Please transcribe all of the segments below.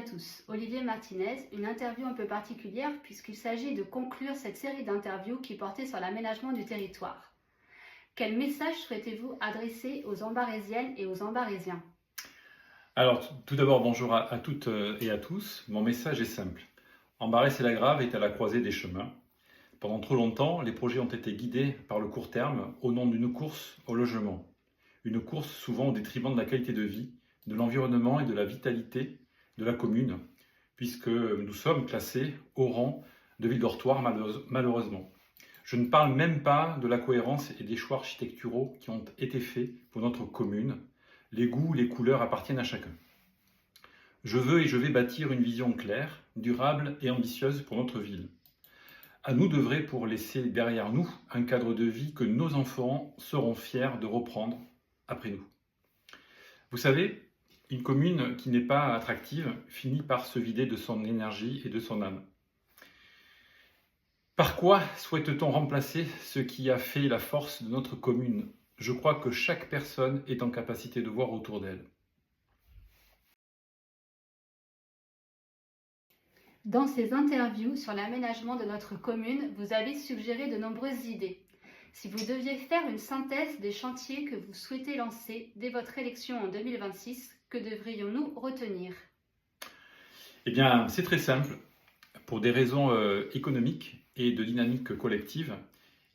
tous, Olivier Martinez, une interview un peu particulière puisqu'il s'agit de conclure cette série d'interviews qui portait sur l'aménagement du territoire. Quel message souhaitez-vous adresser aux Ambarésiennes et aux Ambarésiens? Alors, tout d'abord, bonjour à toutes et à tous. Mon message est simple. Ambarès-et-Lagrave est à la croisée des chemins. Pendant trop longtemps, les projets ont été guidés par le court terme au nom d'une course au logement. Une course souvent au détriment de la qualité de vie, de l'environnement et de la vitalité de la commune, puisque nous sommes classés au rang de ville dortoir malheureusement. Je ne parle même pas de la cohérence et des choix architecturaux qui ont été faits pour notre commune. Les goûts, les couleurs appartiennent à chacun. Je veux et je vais bâtir une vision claire, durable et ambitieuse pour notre ville. À nous d'œuvrer pour laisser derrière nous un cadre de vie que nos enfants seront fiers de reprendre après nous. Vous savez, une commune qui n'est pas attractive finit par se vider de son énergie et de son âme. Par quoi souhaite-t-on remplacer ce qui a fait la force de notre commune ? Je crois que chaque personne est en capacité de voir autour d'elle. Dans ces interviews sur l'aménagement de notre commune, vous avez suggéré de nombreuses idées. Si vous deviez faire une synthèse des chantiers que vous souhaitez lancer dès votre élection en 2026, que devrions-nous retenir ? Eh bien, c'est très simple. Pour des raisons économiques et de dynamique collective,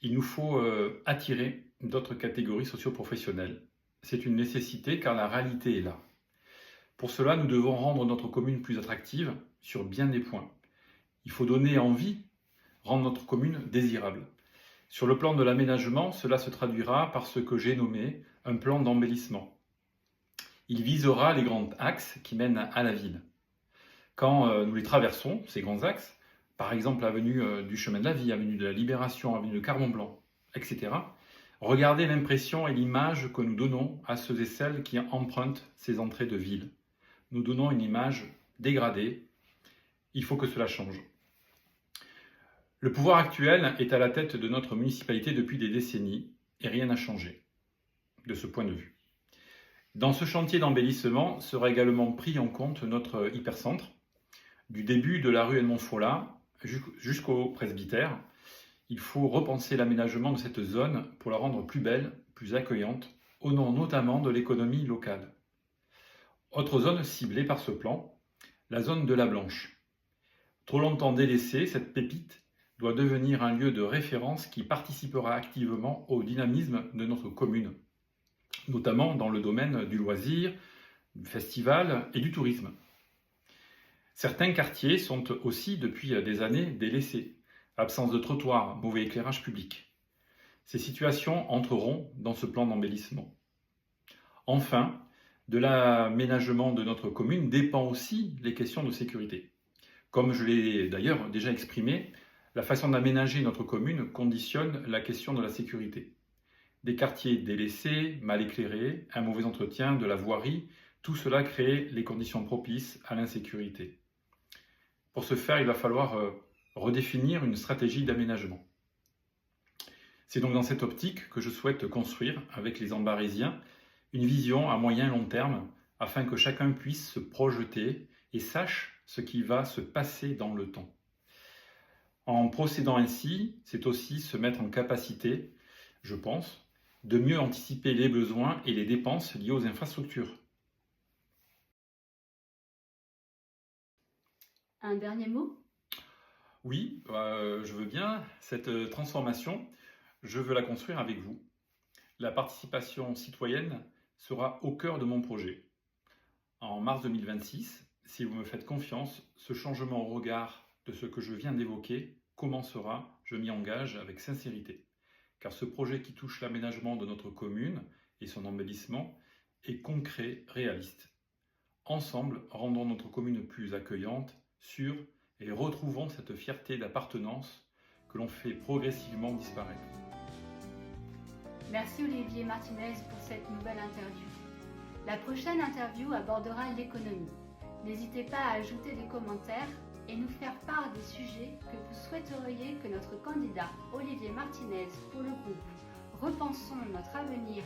il nous faut attirer d'autres catégories socio-professionnelles. C'est une nécessité car la réalité est là. Pour cela, nous devons rendre notre commune plus attractive sur bien des points. Il faut donner envie, rendre notre commune désirable. Sur le plan de l'aménagement, cela se traduira par ce que j'ai nommé un plan d'embellissement. Il visera les grands axes qui mènent à la ville. Quand nous les traversons, ces grands axes, par exemple l'avenue du Chemin de la Vie, avenue de la Libération, avenue de Carbon-Blanc, etc., regardez l'impression et l'image que nous donnons à ceux et celles qui empruntent ces entrées de ville. Nous donnons une image dégradée. Il faut que cela change. Le pouvoir actuel est à la tête de notre municipalité depuis des décennies et rien n'a changé de ce point de vue. Dans ce chantier d'embellissement sera également pris en compte notre hypercentre, du début de la rue Edmond Follat jusqu'au presbytère. Il faut repenser l'aménagement de cette zone pour la rendre plus belle, plus accueillante, au nom notamment de l'économie locale. Autre zone ciblée par ce plan, la zone de la Blanche. Trop longtemps délaissée, cette pépite doit devenir un lieu de référence qui participera activement au dynamisme de notre commune, notamment dans le domaine du loisir, du festival et du tourisme. Certains quartiers sont aussi depuis des années délaissés, absence de trottoirs, mauvais éclairage public. Ces situations entreront dans ce plan d'embellissement. Enfin, de l'aménagement de notre commune dépend aussi les questions de sécurité. Comme je l'ai d'ailleurs déjà exprimé, la façon d'aménager notre commune conditionne la question de la sécurité. Des quartiers délaissés, mal éclairés, un mauvais entretien de la voirie, tout cela crée les conditions propices à l'insécurité. Pour ce faire, il va falloir redéfinir une stratégie d'aménagement. C'est donc dans cette optique que je souhaite construire avec les Ambarésiens une vision à moyen et long terme afin que chacun puisse se projeter et sache ce qui va se passer dans le temps. En procédant ainsi, c'est aussi se mettre en capacité, je pense, de mieux anticiper les besoins et les dépenses liées aux infrastructures. Un dernier mot ? Oui, je veux bien. Cette transformation, je veux la construire avec vous. La participation citoyenne sera au cœur de mon projet. En mars 2026, si vous me faites confiance, ce changement au regard de ce que je viens d'évoquer commencera, je m'y engage avec sincérité. Car ce projet qui touche l'aménagement de notre commune et son embellissement est concret, réaliste. Ensemble, rendons notre commune plus accueillante, sûre et retrouvons cette fierté d'appartenance que l'on fait progressivement disparaître. Merci Olivier Martinez pour cette nouvelle interview. La prochaine interview abordera l'économie. N'hésitez pas à ajouter des commentaires et nous faire part des sujets que vous souhaiteriez que notre candidat Olivier Martinez pour le groupe Repensons notre avenir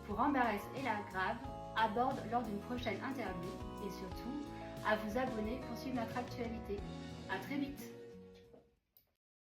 pour Ambarès-et-Lagrave aborde lors d'une prochaine interview et surtout à vous abonner pour suivre notre actualité. À très vite!